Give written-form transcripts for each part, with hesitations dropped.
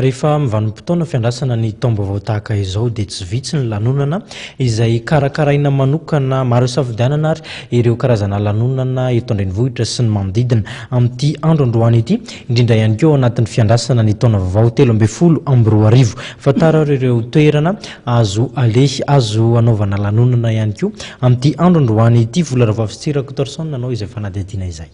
Rehefa mivanim-potoana fiandrasana ny taom-baovao tahaka izao dia tsy vitsy ny lanonana izay karakaraina manokana maro safidianana ary ireo karazana lanonana eto an-drenivohitra sy ny manodidina amin'ity andro androany ity, indrindra ihany koa ao anatin'ny fiandrasana ny taona vaovao 2024 fatara ireo toerana azo alehy azo anaovana lanonana ihany koa amin'ity andro androany ity. Vola Ravavitsirako Torson nanao izay fanadihadiana izay.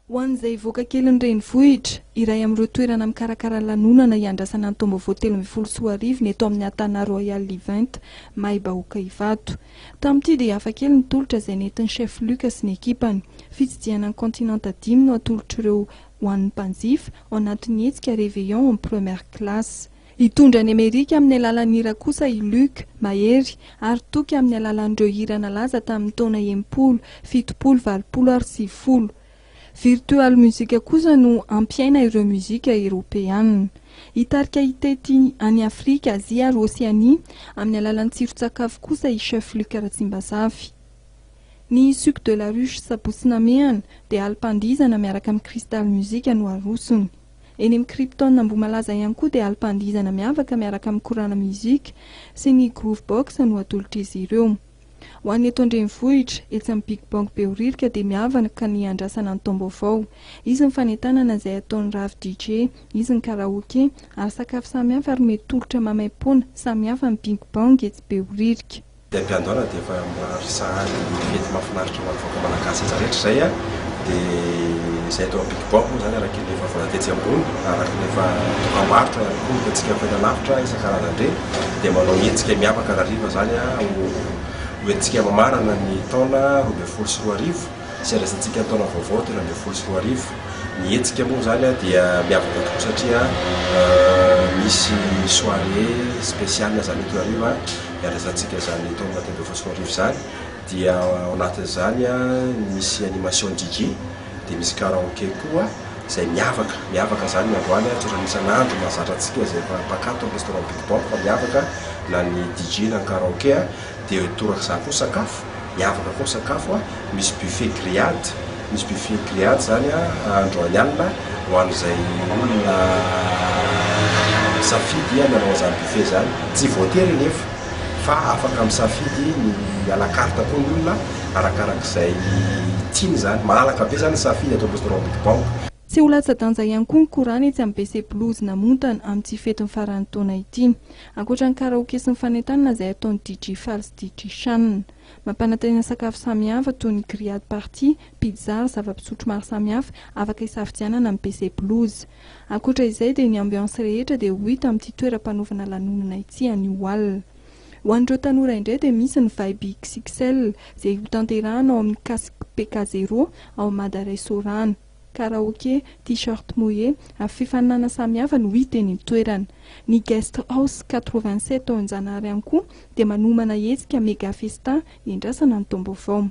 Ho an'izay voaka kely ny renivohitra, iray amin'ireo toerana mikarakara lanonana iandrasana ny taom-baovao 2024 ny eto amin'ny Atana Royal Livent, Maibahoaka Ivato. Tamin'ity dia hafa kely ny tolotra izay nentin'ny chef Lucas sy ny ekipany. Fitsidiana ny Continental dimy no atolotra ireo ho an'ny mpanjifa ao anatin'ny hetsika réveillon en première classe. Hitondra ny Amerika amin'ny alalan'ny hira kosa i Luc Mahery ary toky amin'ny alalan'ireo hira nalaza tamin'ny taona 80, 70, 80 ary 90. Virtual muzika kosa no ampiaina ireo muzika eropeana. Hitarika hitety any Afrika, Azia ary Oseania amin'ny alalan'ny tsiron-tsakafo kosa i chef Luc Ratsimbazavy. Ny Suc de la Ruche Sabotsinamehana dia alipandizana miaraka amin'ny Crystal Musique no arosony. Eny amin'ny Krypton Ambohimalaza ihany koa dia alipandizana miavaka miaraka amin'ny Korana Musique sy ny Groove Box no atolotra izy ireo. Ho an'ny eto an-drenivohitra, etsy amin'ny Big Bang Behoririka dia miavaka ny andrasana ny taom-baovao. Izy ny fanentanana izay ataon'ny Rave DJ, izy ny karaoké ary sakafo samihafa ary mety tolotra mamaim-poana samihafa amin'ny Big Bang etsy Behoririka. Dia ampiandoana dia efa risahany fety mahafinaritra ho an'ny vahoaka malagasy rehetra izay a. Dia izay atao Big Bang moa zany araka ilay efa volatetsy ambony, araka ilay efa tokambarotra koa antsika faina lavitra isan-karazany dia manao hetsika miavaka rariva zany a hoentsika mamarana ny taona 2024 sy andrasantsika ny taona vaovao 2024. Ny hetsika moa zany dia miavaka tokoa satria misy soirée spéciale zany eto ariva iandrasantsika zany taona 2024 zany. Dia ao anatin'izany misy animation DJ, dia misy karaoké koa izay miavaka zany androany tsotra isan'andro mahazatra antsika izay mpakato amin'ny restaurant Big Bang fa miavaka na ny DJ na ny karaoké dia toraka izany koa sakafo, miavaka koa sakafo misy buffet grillade zany androany alina ho an'izay olona misafidy manao izany buffet zany, tsy voatery nefa fa afaka misafidy ny à la carte koa ny olona arakarak'izay tiany zany, malalaka be zany safidy atao restaurant Big Bang. Tsy ho latsa-danja ihany koa ny korana etsy amin'ny BC Blues namontana amin'ity fetiny faran'ny taona ity. Ankoatra ny karaoké sy ny fanentanana izay ataon'ny DJ Fals DJ Shannon. Mampanantena sakafo samihafa toy ny grillade party, pizza, zava-pisotro maro samihafa afaka hisafidianana amin'ny BC Blues. Ankoatra izay dia ny ambiance rehetra dia ho hita amin'ity toeram-panaovana lanonana ity an'Iwal. Ho an'ireo tanora indray dia misy ny Vibe XXL izay ho tanterahana ao amin'ny casque PK0 ao Madaray Sorano. Karaoké, t-shirt mouillé, ary fifaninana samihafa no hita eny toerana. Ny Guest House 87 ao Anjanahary ihany koa dia manomana hetsika Mega Festa iandrasana ny taom-baovao.